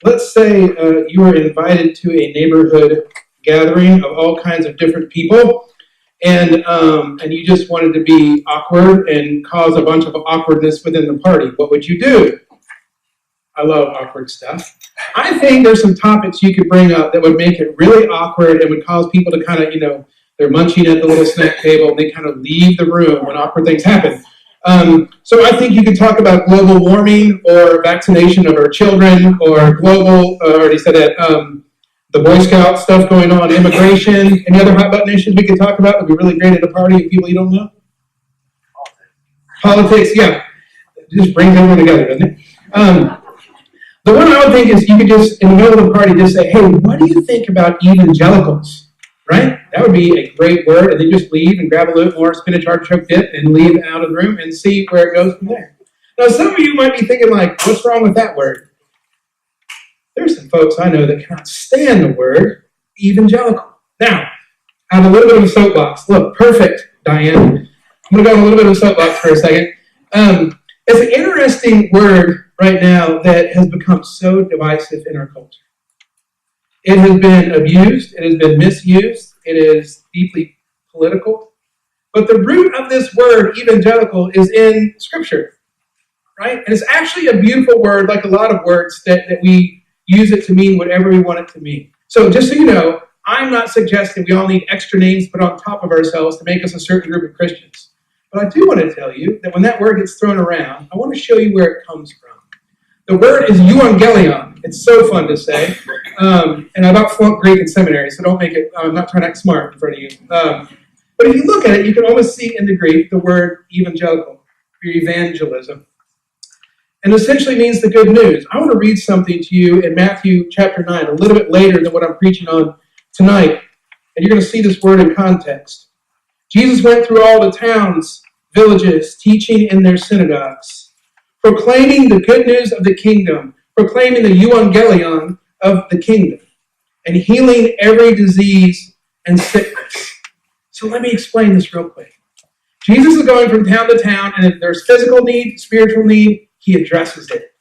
let's say you were invited to a neighborhood gathering of all kinds of different people, and you just wanted to be awkward and cause a bunch of awkwardness within the party. What would you do? I love awkward stuff. I think there's some topics you could bring up that would make it really awkward and would cause people to kind of, they're munching at the little snack table and they kind of leave the room when awkward things happen. So I think you could talk about global warming or vaccination of our children or global, I already said that, the Boy Scout stuff going on, immigration, any other hot button issues we could talk about that would be really great at a party of people you don't know? Politics, yeah. It just brings everyone together, doesn't it? The one I would think is you could just, in the middle of the party, just say, hey, what do you think about evangelicals? Right? That would be a great word, and then just leave and grab a little more spinach artichoke dip and leave out of the room and see where it goes from there. Now, some of you might be thinking, like, what's wrong with that word? There's some folks I know that cannot stand the word evangelical. Now, I have a little bit of a soapbox. Look, perfect, Diane. I'm going to go on a little bit of a soapbox for a second. It's an interesting word right now that has become so divisive in our culture. It has been abused. It has been misused. It is deeply political. But the root of this word, evangelical, is in Scripture, right? And it's actually a beautiful word, like a lot of words that we use it to mean whatever we want it to mean. So just so you know, I'm not suggesting we all need extra names put on top of ourselves to make us a certain group of Christians. But I do want to tell you that when that word gets thrown around, I want to show you where it comes from. The word is euangelion. It's so fun to say. And I about flunked Greek in seminary, so don't make it, I'm not trying to act smart in front of you. But if you look at it, you can almost see in the Greek the word evangelical, or evangelism. And essentially means the good news. I want to read something to you in Matthew chapter 9, a little bit later than what I'm preaching on tonight. And you're going to see this word in context. Jesus went through all the towns, villages, teaching in their synagogues, proclaiming the good news of the kingdom, proclaiming the euangelion of the kingdom, and healing every disease and sickness. So let me explain this real quick. Jesus is going from town to town, and if there's physical need, spiritual need, he addresses it.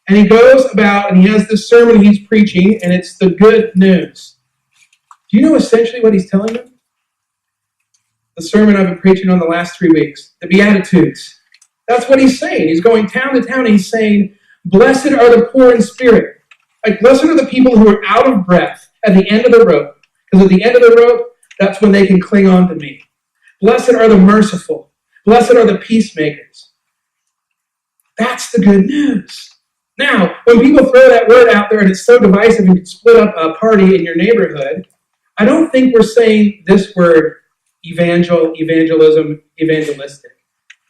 And he goes about, and he has this sermon he's preaching, and it's the good news. Do you know essentially what he's telling them? The sermon I've been preaching on the last 3 weeks, the Beatitudes. That's what he's saying. He's going town to town, and he's saying, blessed are the poor in spirit. Like, blessed are the people who are out of breath at the end of the rope. Because at the end of the rope, that's when they can cling on to me. Blessed are the merciful. Blessed are the peacemakers. That's the good news. Now, when people throw that word out there and it's so divisive and you can split up a party in your neighborhood, I don't think we're saying this word, evangelism, evangelistic.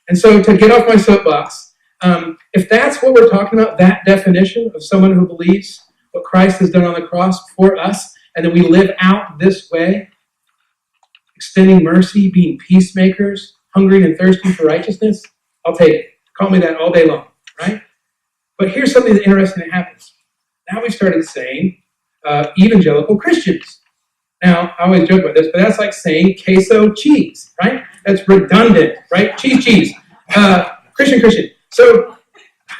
And so to get off my soapbox, if that's what we're talking about, that definition of someone who believes what Christ has done on the cross for us, and then we live out this way, extending mercy, being peacemakers, hungering and thirsting for righteousness, I'll take it. Call me that all day long, right? But here's something that's interesting that happens. Now we started saying evangelical Christians. Now, I always joke about this, but that's like saying queso cheese, right? That's redundant, right? Cheese. Christian. So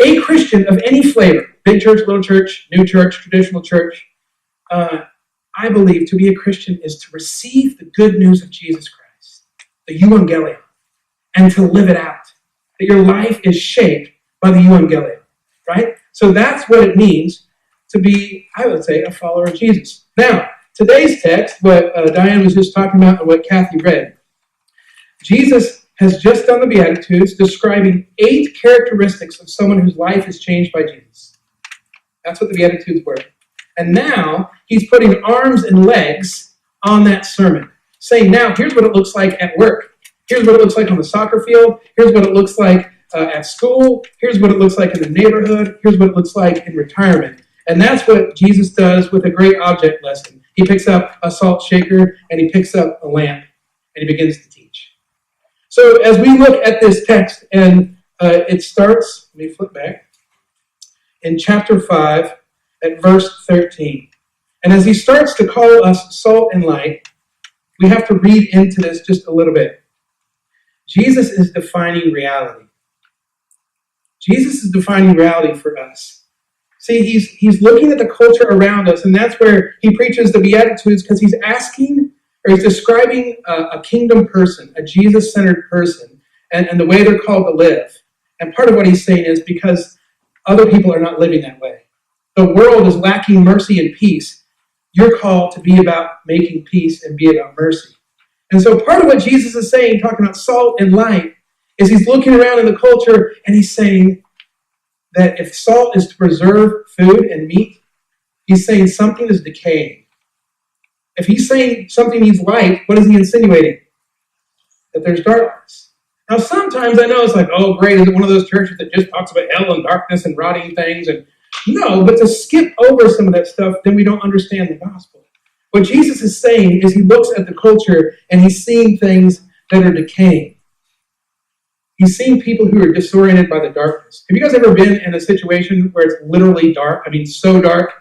a Christian of any flavor, big church, little church, new church, traditional church, I believe to be a Christian is to receive the good news of Jesus Christ, the euangelion, and to live it out. That your life is shaped by the euangelion, right? So that's what it means to be, I would say, a follower of Jesus. Now, today's text, what Diane was just talking about and what Kathy read, Jesus has just done the Beatitudes describing 8 characteristics of someone whose life is changed by Jesus. That's what the Beatitudes were. And now he's putting arms and legs on that sermon, saying, now here's what it looks like at work. Here's what it looks like on the soccer field. Here's what it looks like at school. Here's what it looks like in the neighborhood. Here's what it looks like in retirement. And that's what Jesus does with a great object lesson. He picks up a salt shaker and he picks up a lamp and he begins to teach. So as we look at this text, and it starts, let me flip back, in chapter 5 at verse 13. And as he starts to call us salt and light, we have to read into this just a little bit. Jesus is defining reality. Jesus is defining reality for us. See, he's looking at the culture around us, and that's where he preaches the Beatitudes, because he's asking, or he's describing a kingdom person, a Jesus-centered person, and the way they're called to live. And part of what he's saying is because other people are not living that way. The world is lacking mercy and peace. You're called to be about making peace and be about mercy. And so part of what Jesus is saying, talking about salt and light, is he's looking around in the culture and he's saying that if salt is to preserve food and meat, he's saying something is decaying. If he's saying something needs light, what is he insinuating? That there's darkness. Now, sometimes I know it's like, oh, great, is it one of those churches that just talks about hell and darkness and rotting things? And no, but to skip over some of that stuff, then we don't understand the gospel. What Jesus is saying is he looks at the culture and he's seeing things that are decaying. He's seeing people who are disoriented by the darkness. Have you guys ever been in a situation where it's literally dark? I mean, so dark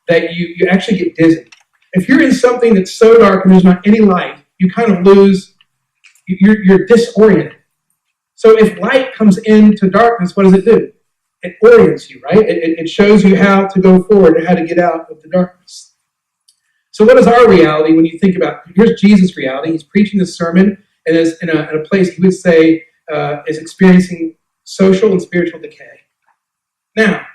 that you actually get dizzy. If you're in something that's so dark and there's not any light, you kind of lose, you're disoriented. So if light comes into darkness, what does it do? It orients you, right? It shows you how to go forward and how to get out of the darkness. So what is our reality when you think about, here's Jesus' reality. He's preaching this sermon and is in a place he would say is experiencing social and spiritual decay. Now,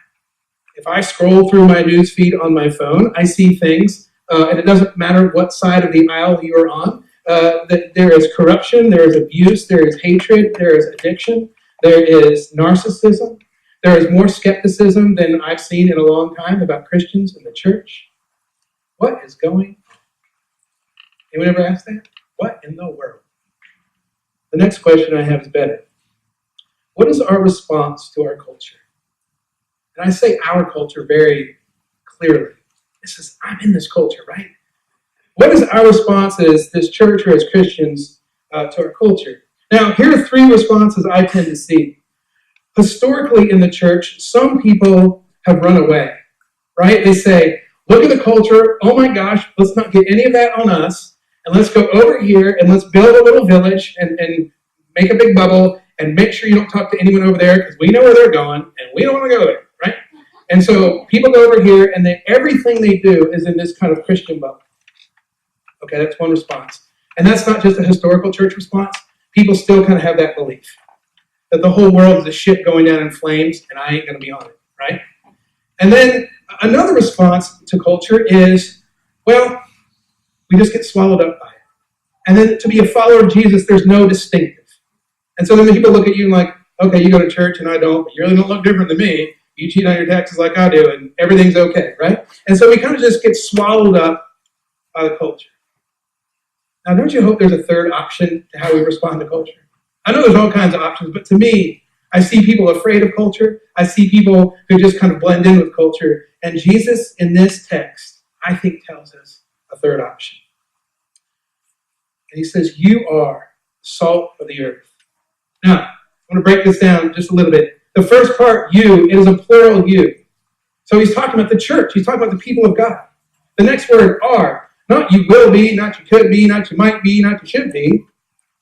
if I scroll through my news feed on my phone, I see things, and it doesn't matter what side of the aisle you're on, that there is corruption, there is abuse, there is hatred, there is addiction, there is narcissism, there is more skepticism than I've seen in a long time about Christians in the church. What is going on? Anyone ever asked that? What in the world? The next question I have is better. What is our response to our culture? And I say our culture very clearly. This is, I'm in this culture, right? What is our response as this church or as Christians to our culture? Now, here are three responses I tend to see. Historically in the church, some people have run away, right? They say, look at the culture. Oh my gosh, let's not get any of that on us. And let's go over here and let's build a little village and make a big bubble and make sure you don't talk to anyone over there because we know where they're going and we don't want to go there, right? And so people go over here and everything they do is in this kind of Christian bubble. Okay, that's one response. And that's not just a historical church response. People still kind of have that belief that the whole world is a ship going down in flames and I ain't going to be on it, right? And then another response to culture is, well, we just get swallowed up by it. And then to be a follower of Jesus, there's no distinctive. And so then people look at you and like, okay, you go to church and I don't, but you really don't look different than me. You cheat on your taxes like I do and everything's okay, right? And so we kind of just get swallowed up by the culture. Now, don't you hope there's a third option to how we respond to culture? I know there's all kinds of options, but to me, I see people afraid of culture. I see people who just kind of blend in with culture. And Jesus, in this text, I think tells us a third option. And he says, you are salt of the earth. Now, I want to break this down just a little bit. The first part, you, it is a plural you. So he's talking about the church. He's talking about the people of God. The next word, are, not you will be, not you could be, not you might be, not you should be.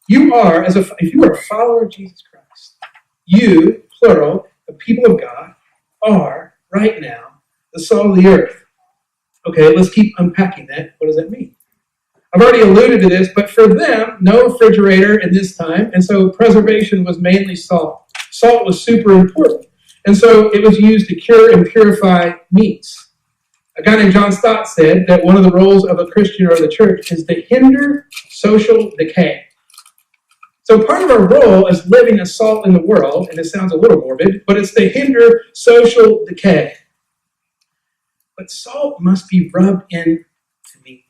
You are, if you are a follower of Jesus Christ, you, plural, the people of God, are, right now, the salt of the earth. Okay, let's keep unpacking that. What does that mean? I've already alluded to this, but for them, no refrigerator in this time, and so preservation was mainly salt. Salt was super important, and so it was used to cure and purify meats. A guy named John Stott said that one of the roles of a Christian or the church is to hinder social decay. So part of our role is living as salt in the world, and it sounds a little morbid, but it's to hinder social decay. But salt must be rubbed into meat.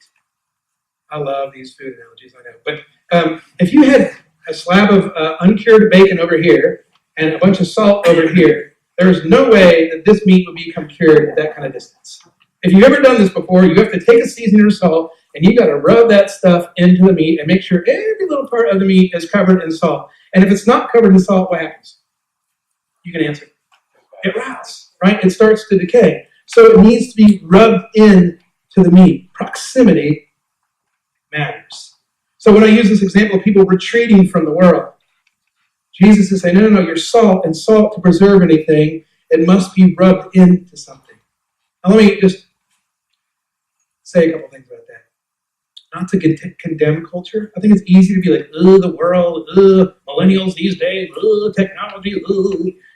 I love these food analogies, I know. But if you had a slab of uncured bacon over here and a bunch of salt over here, there's no way that this meat would become cured at that kind of distance. If you've ever done this before, you have to take a seasoning of salt and you got to rub that stuff into the meat and make sure every little part of the meat is covered in salt. And if it's not covered in salt, what happens? You can answer. It rots, right? It starts to decay. So it needs to be rubbed in to the meat. Proximity matters. So when I use this example of people retreating from the world, Jesus is saying, no, you're salt, and salt to preserve anything, it must be rubbed into something. Now, let me just say a couple things about that. Not to condemn culture. I think it's easy to be like, the world, millennials these days, technology,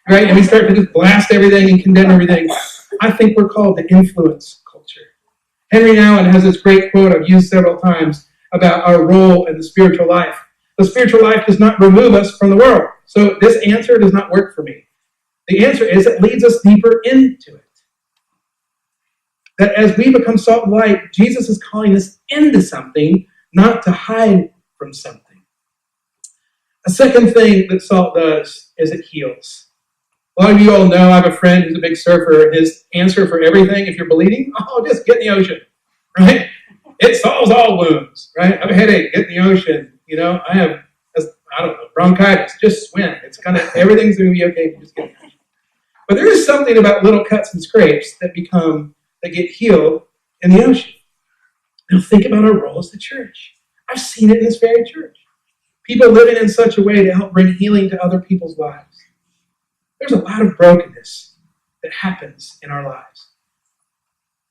right? And we start to just blast everything and condemn everything. I think we're called to influence culture. Henry Nouwen has this great quote I've used several times about our role in the spiritual life. The spiritual life does not remove us from the world. So this answer does not work for me. The answer is it leads us deeper into it. That as we become salt and light, Jesus is calling us into something, not to hide from something. A second thing that salt does is it heals. A lot of you all know I have a friend who's a big surfer. His answer for everything, if you're bleeding, just get in the ocean, right? It solves all wounds, right? I have a headache, get in the ocean. I have, bronchitis, just swim. It's everything's going to be okay if you just get in the ocean. But there is something about little cuts and scrapes that get healed in the ocean. Now think about our role as the church. I've seen it in this very church. People living in such a way to help bring healing to other people's lives. There's a lot of brokenness that happens in our lives.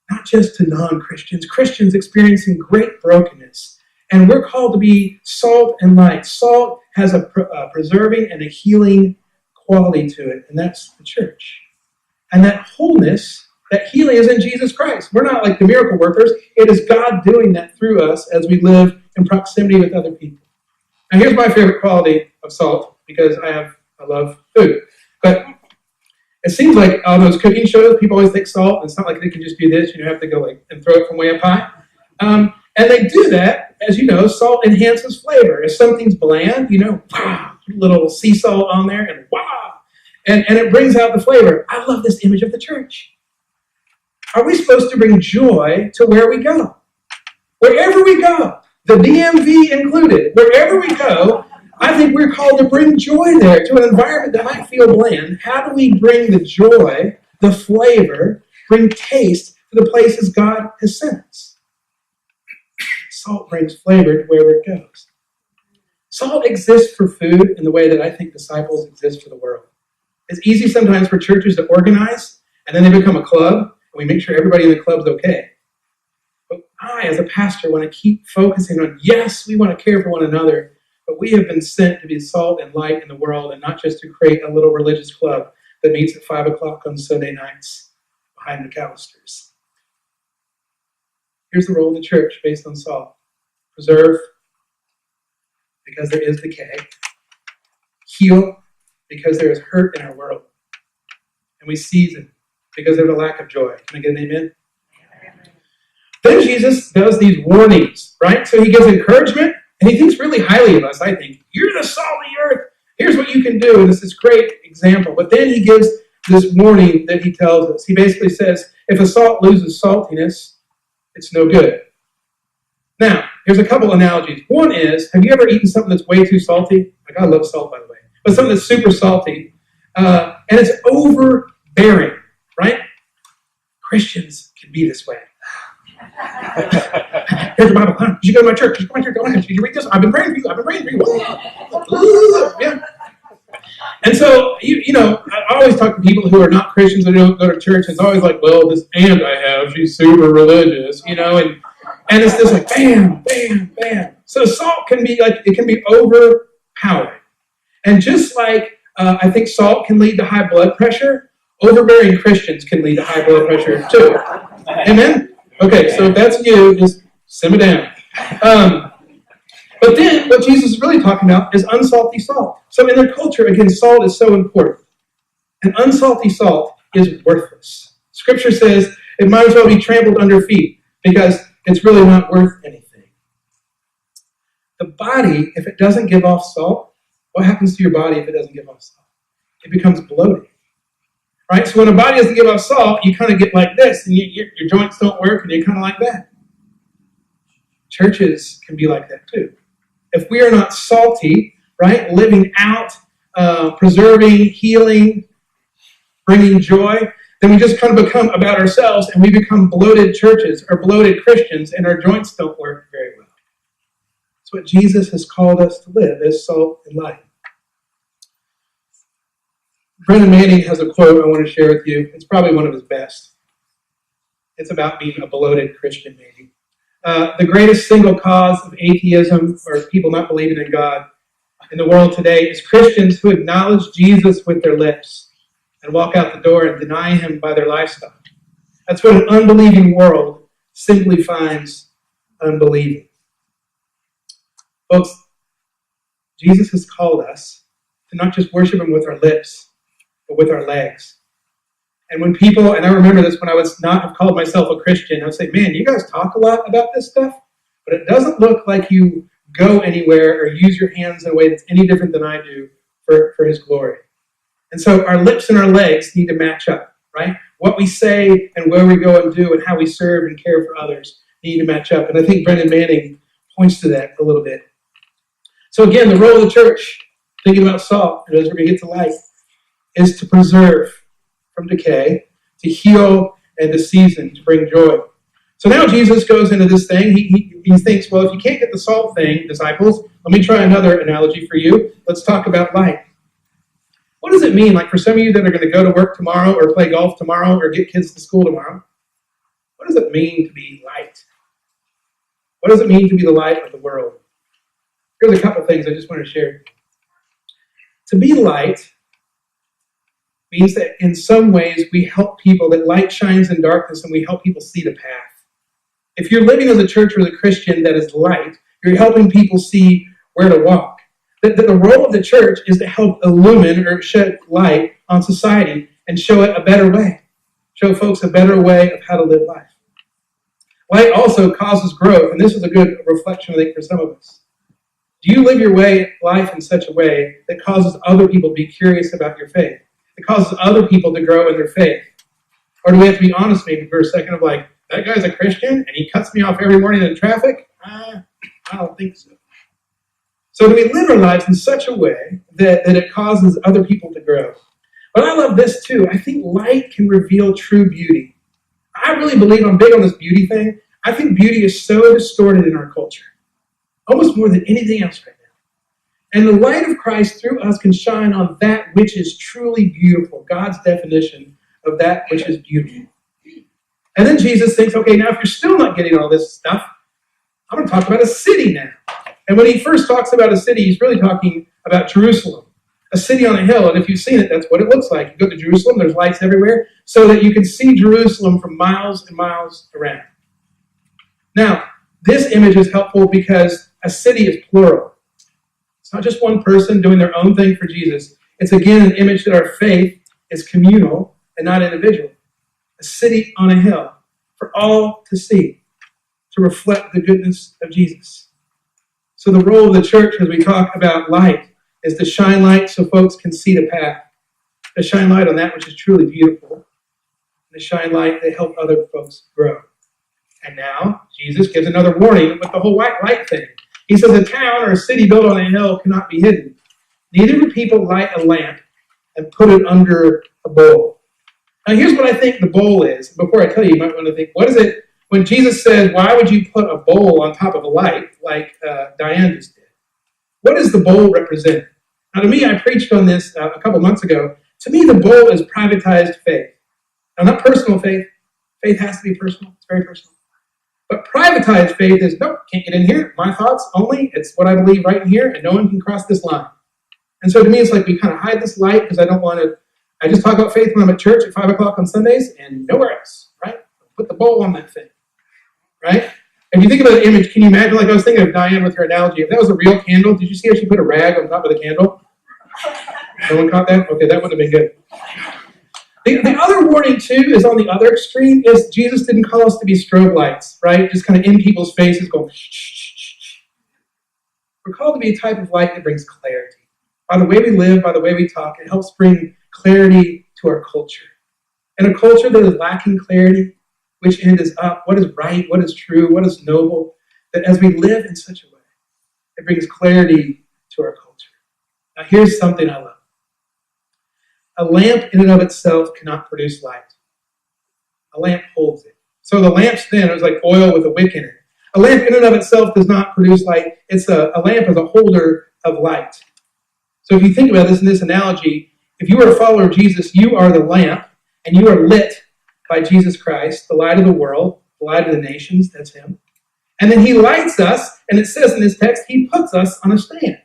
Not just to non-Christians, Christians experiencing great brokenness. And we're called to be salt and light. Salt has a preserving and a healing quality to it, and that's the church. And that wholeness, that healing is in Jesus Christ. We're not like the miracle workers. It is God doing that through us as we live in proximity with other people. Now here's my favorite quality of salt, because I love food. But it seems like all those cooking shows, people always take salt, and it's not like they can just do this, you have to go and throw it from way up high. And they do that, as you know, salt enhances flavor. If something's bland, wow, little sea salt on there, and wow, and it brings out the flavor. I love this image of the church. Are we supposed to bring joy to where we go? Wherever we go, the DMV included, wherever we go, I think we're called to bring joy there to an environment that might feel bland. How do we bring the joy, the flavor, bring taste to the places God has sent us? Salt brings flavor to wherever it goes. Salt exists for food in the way that I think disciples exist for the world. It's easy sometimes for churches to organize, and then they become a club, and we make sure everybody in the club's okay. But I, as a pastor, want to keep focusing on, yes, we want to care for one another, but we have been sent to be salt and light in the world, and not just to create a little religious club that meets at 5 o'clock on Sunday nights behind the McAllisters. Here's the role of the church based on salt. Preserve, because there is decay. Heal, because there is hurt in our world. And we season, because there's a lack of joy. Can I get an amen? Then Jesus does these warnings, right? So he gives encouragement, and he thinks really highly of us, I think. You're the salt of the earth. Here's what you can do. And this is a great example. But then he gives this warning that he tells us. He basically says, if a salt loses saltiness, it's no good. Now, here's a couple analogies. One is, have you ever eaten something that's way too salty? Like, I love salt, by the way. But something that's super salty, and it's overbearing, right? Christians can be this way. Here's the Bible. Huh? You should go to my church. You should go to my church. Go ahead. Did you read this? I've been praying for you. I've been praying for you. Yeah. And so, I always talk to people who are not Christians and don't go to church. It's always like, well, this aunt I have, she's super religious, and it's just like, bam, bam, bam. So salt can be overpowering. And just like I think salt can lead to high blood pressure, overbearing Christians can lead to high blood pressure too. Amen? Okay, so if that's you, just simmer down. But then what Jesus is really talking about is unsalty salt. So in their culture, again, salt is so important. And unsalty salt is worthless. Scripture says it might as well be trampled under feet because it's really not worth anything. The body, if it doesn't give off salt, what happens to your body if it doesn't give off salt? It becomes bloated. Right? So when a body doesn't give off salt, you kind of get like this, and your joints don't work, and you're kind of like that. Churches can be like that too. If we are not salty, right, living out, preserving, healing, bringing joy, then we just kind of become about ourselves, and we become bloated churches or bloated Christians, and our joints don't work very well. That's what Jesus has called us to live, as salt and light. Brennan Manning has a quote I want to share with you. It's probably one of his best. It's about being a bloated Christian, maybe. The greatest single cause of atheism, or people not believing in God, in the world today is Christians who acknowledge Jesus with their lips and walk out the door and deny him by their lifestyle. That's what an unbelieving world simply finds unbelieving. Folks, Jesus has called us to not just worship him with our lips, but with our legs. And when people, and I remember this when I was not have called myself a Christian, I would say, man, you guys talk a lot about this stuff, but it doesn't look like you go anywhere or use your hands in a way that's any different than I do for his glory. And so our lips and our legs need to match up, right? What we say and where we go and do and how we serve and care for others need to match up. And I think Brendan Manning points to that a little bit. So again, the role of the church, thinking about salt, and as we're going to get to light, is to preserve from decay, to heal, and to season, to bring joy. So now Jesus goes into this thing. He thinks, well, if you can't get the salt thing, disciples, let me try another analogy for you. Let's talk about light. What does it mean, like for some of you that are going to go to work tomorrow or play golf tomorrow or get kids to school tomorrow? What does it mean to be light? What does it mean to be the light of the world? Here's a couple things I just want to share. To be light means that in some ways we help people, that light shines in darkness and we help people see the path. If you're living as a church or as a Christian that is light, you're helping people see where to walk. That the role of the church is to help illumine or shed light on society and show it a better way. Show folks a better way of how to live life. Light also causes growth, and this is a good reflection, I think, for some of us. Do you live your life in such a way that causes other people to be curious about your faith? It causes other people to grow in their faith? Or do we have to be honest maybe for a second of like, that guy's a Christian and he cuts me off every morning in traffic? I don't think so. So do we live our lives in such a way that it causes other people to grow? But I love this too. I think light can reveal true beauty. I really believe, I'm big on this beauty thing. I think beauty is so distorted in our culture, almost more than anything else right now. And the light of Christ through us can shine on that which is truly beautiful, God's definition of that which is beautiful. And then Jesus thinks, okay, now if you're still not getting all this stuff, I'm going to talk about a city now. And when he first talks about a city, he's really talking about Jerusalem, a city on a hill. And if you've seen it, that's what it looks like. You go to Jerusalem, there's lights everywhere, so that you can see Jerusalem from miles and miles around. Now, this image is helpful because a city is plural. It's not just one person doing their own thing for Jesus. It's again an image that our faith is communal and not individual. A city on a hill for all to see, to reflect the goodness of Jesus. So the role of the church as we talk about light is to shine light so folks can see the path, to shine light on that which is truly beautiful, and to shine light to help other folks grow. And now Jesus gives another warning with the whole white light thing. He says a town or a city built on a hill cannot be hidden. Neither do people light a lamp and put it under a bowl. Now here's what I think the bowl is. Before I tell you, you might want to think, what is it when Jesus says, why would you put a bowl on top of a light like Diane just did? What does the bowl represent? Now to me, I preached on this a couple months ago. To me, the bowl is privatized faith. Now not personal faith. Faith has to be personal. It's very personal. But privatized faith is, nope, can't get in here. My thoughts only. It's what I believe right in here, and no one can cross this line. And so to me, it's like we kind of hide this light because I don't want to. I just talk about faith when I'm at church at 5 o'clock on Sundays and nowhere else, right? Put the bowl on that thing, right? If you think about the image, can you imagine, like I was thinking of Diane with her analogy, if that was a real candle, did you see how she put a rag on top of the candle? No one caught that? Okay, that wouldn't have been good. The other warning, too, is on the other extreme, is Jesus didn't call us to be strobe lights, right? Just kind of in people's faces going, shh, shh, shh, shh. We're called to be a type of light that brings clarity. By the way we live, by the way we talk, it helps bring clarity to our culture. And a culture that is lacking clarity, which end is up, what is right, what is true, what is noble, that as we live in such a way, it brings clarity to our culture. Now here's something I love. A lamp in and of itself cannot produce light. A lamp holds it. So the lamp's thin, it was like oil with a wick in it. A lamp in and of itself does not produce light. It's a lamp as a holder of light. So if you think about this in this analogy, if you are a follower of Jesus, you are the lamp, and you are lit by Jesus Christ, the light of the world, the light of the nations, that's him. And then he lights us, and it says in this text, he puts us on a stand.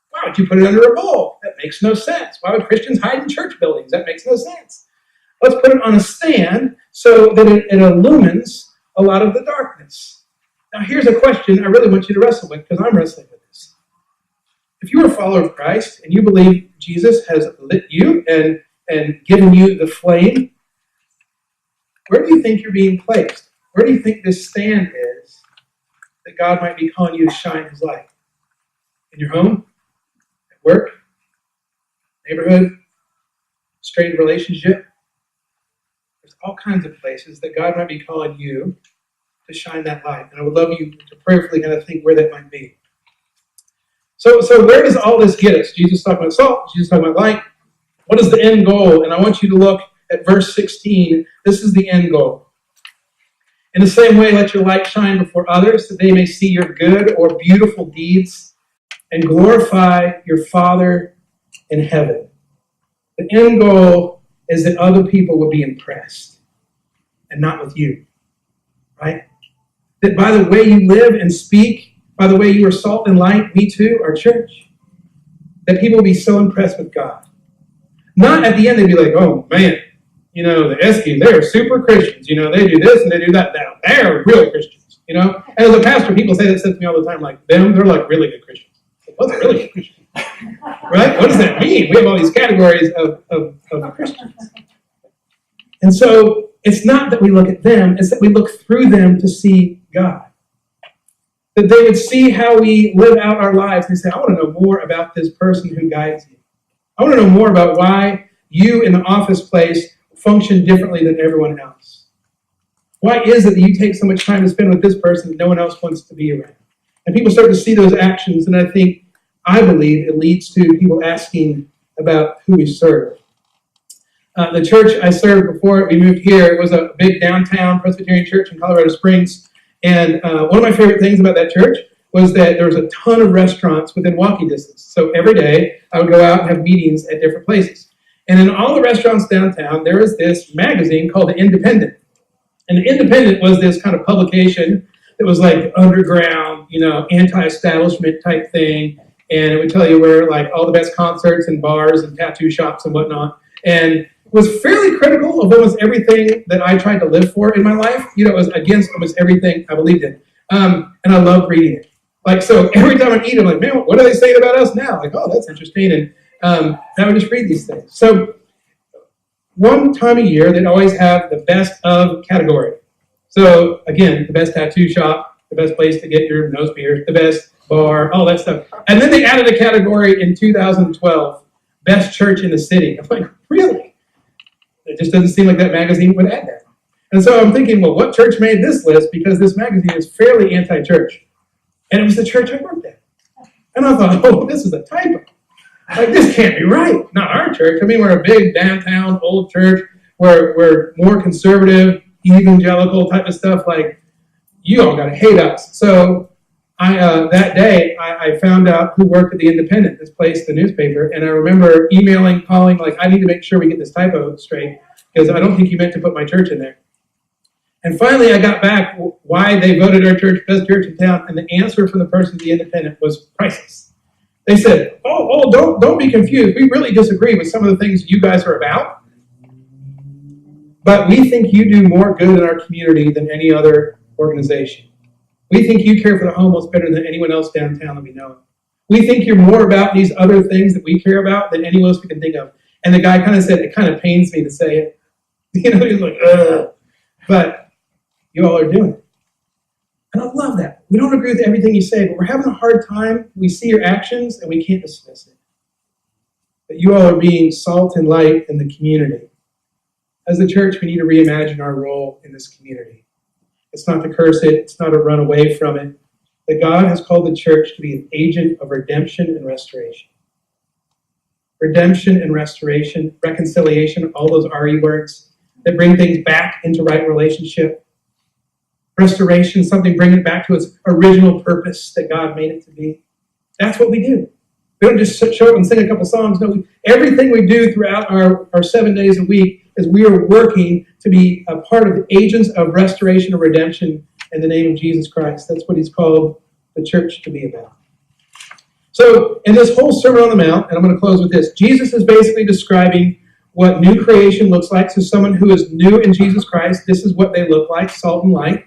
Why would you put it under a bowl? That makes no sense. Why would Christians hide in church buildings? That makes no sense. Let's put it on a stand so that it illumines a lot of the darkness. Now, here's a question I really want you to wrestle with, because I'm wrestling with this. If you're a follower of Christ and you believe Jesus has lit you and given you the flame, where do you think you're being placed? Where do you think this stand is that God might be calling you to shine his light? In your home? At work? Neighborhood? Strained relationship? There's all kinds of places that God might be calling you to shine that light. And I would love you to prayerfully kind of think where that might be. So where does all this get us? Jesus talking about salt. Jesus talking about light. What is the end goal? And I want you to look at verse 16. This is the end goal. In the same way, let your light shine before others, that they may see your good or beautiful deeds and glorify your Father in heaven. The end goal is that other people will be impressed and not with you, right? That by the way you live and speak, by the way you are salt and light, we too, our church, that people will be so impressed with God. Not at the end they'd be like, oh man, you know, the Eskies, they're super Christians. You know, they do this and they do that. Now they're real Christians, you know? And as a pastor, people say that stuff to me all the time, like, they're like really good Christians. What's a really good Christian? Right? What does that mean? We have all these categories of Christians. And so it's not that we look at them, it's that we look through them to see God. That they would see how we live out our lives and say, I want to know more about this person who guides you. I want to know more about why you in the office place function differently than everyone else. Why is it that you take so much time to spend with this person that no one else wants to be around? And people start to see those actions, and I believe it leads to people asking about who we serve. The church I served before we moved here was a big downtown Presbyterian church in Colorado Springs. And one of my favorite things about that church was that there was a ton of restaurants within walking distance. So every day I would go out and have meetings at different places. And in all the restaurants downtown, there was this magazine called The Independent. And The Independent was this kind of publication that was like underground, you know, anti-establishment type thing. And it would tell you where like all the best concerts and bars and tattoo shops and whatnot. And was fairly critical of almost everything that I tried to live for in my life. You know, it was against almost everything I believed in. And I loved reading it. Like, so every time I eat, I'm like, man, what are they saying about us now? Like, oh, that's interesting. And I would just read these things. So one time a year, they'd always have the best of category. So again, the best tattoo shop, the best place to get your nose pierced, the best bar, all that stuff. And then they added a category in 2012, best church in the city. I'm like, really? It just doesn't seem like that magazine would add that. And so I'm thinking, well, what church made this list? Because this magazine is fairly anti-church. And it was the church I worked at. And I thought, oh, this is a typo. Like, this can't be right. Not our church. I mean, we're a big downtown old church. We're more conservative, evangelical type of stuff. Like, you all got to hate us. So that day, I found out who worked at The Independent, this place, the newspaper, and I remember emailing, calling, like, I need to make sure we get this typo straight, because I don't think you meant to put my church in there. And finally, I got back why they voted our church best church in town, and the answer from the person at The Independent was priceless. They said, don't be confused. We really disagree with some of the things you guys are about, but we think you do more good in our community than any other organization. We think you care for the homeless better than anyone else downtown that we know of. We think you're more about these other things that we care about than anyone else we can think of. And the guy kind of said, it kind of pains me to say it. You know, he's like, ugh. But you all are doing it. And I love that. We don't agree with everything you say, but we're having a hard time. We see your actions and we can't dismiss it. But you all are being salt and light in the community. As a church, we need to reimagine our role in this community. It's not to curse it. It's not to run away from it. That God has called the church to be an agent of redemption and restoration. Redemption and restoration, reconciliation, all those RE words that bring things back into right relationship. Restoration, something bring it back to its original purpose that God made it to be. That's what we do. We don't just show up and sing a couple songs. No, everything we do throughout our 7 days a week is we are working to be a part of the agents of restoration and redemption in the name of Jesus Christ. That's what he's called the church to be about. So in this whole Sermon on the Mount, and I'm going to close with this, Jesus is basically describing what new creation looks like. So someone who is new in Jesus Christ, this is what they look like, salt and light.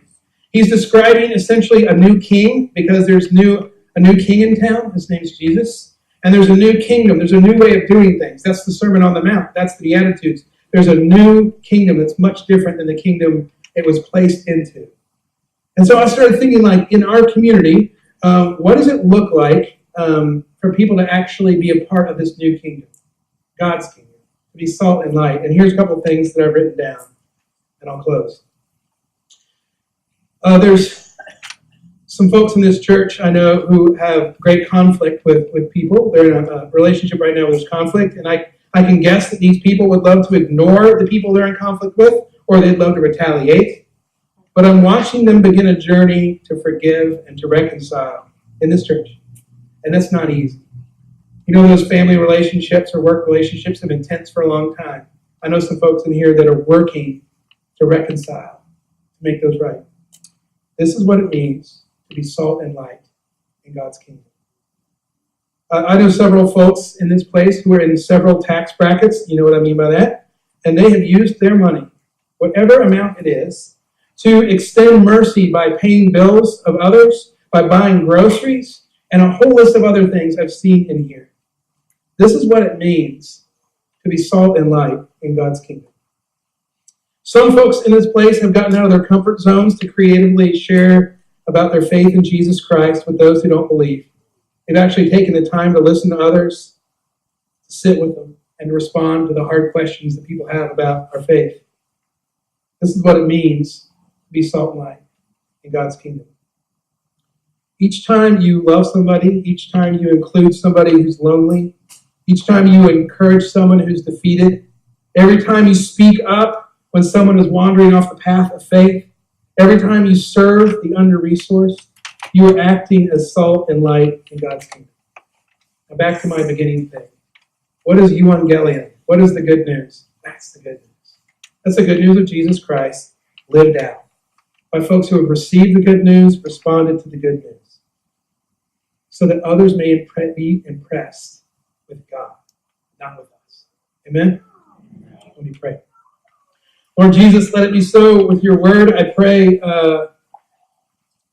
He's describing essentially a new king, because there's a new king in town. His name's Jesus. And there's a new kingdom. There's a new way of doing things. That's the Sermon on the Mount. That's the Beatitudes. There's a new kingdom that's much different than the kingdom it was placed into. And so I started thinking, like, in our community, what does it look like for people to actually be a part of this new kingdom, God's kingdom, to be salt and light? And here's a couple of things that I've written down, and I'll close. There's some folks in this church I know who have great conflict with people. They're in a relationship right now where there's conflict, and I can guess that these people would love to ignore the people they're in conflict with, or they'd love to retaliate. But I'm watching them begin a journey to forgive and to reconcile in this church. And that's not easy. You know, those family relationships or work relationships have been tense for a long time. I know some folks in here that are working to reconcile, to make those right. This is what it means to be salt and light in God's kingdom. I know several folks in this place who are in several tax brackets. You know what I mean by that? And they have used their money, whatever amount it is, to extend mercy by paying bills of others, by buying groceries, and a whole list of other things I've seen in here. This is what it means to be salt and light in God's kingdom. Some folks in this place have gotten out of their comfort zones to creatively share about their faith in Jesus Christ with those who don't believe. They've actually taken the time to listen to others, to sit with them, and to respond to the hard questions that people have about our faith. This is what it means to be salt and light in God's kingdom. Each time you love somebody, each time you include somebody who's lonely, each time you encourage someone who's defeated, every time you speak up when someone is wandering off the path of faith, every time you serve the under-resourced, you are acting as salt and light in God's kingdom. Now back to my beginning thing. What is euangelion? What is the good news? That's the good news. That's the good news of Jesus Christ lived out by folks who have received the good news, responded to the good news, so that others may be impressed with God, not with us. Amen? Let me pray. Lord Jesus, let it be so with your word. I pray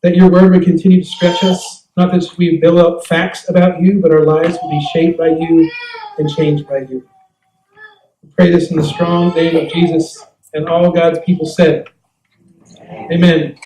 that your word would continue to stretch us, not that we build up facts about you, but our lives will be shaped by you and changed by you. We pray this in the strong name of Jesus, and all God's people said, amen.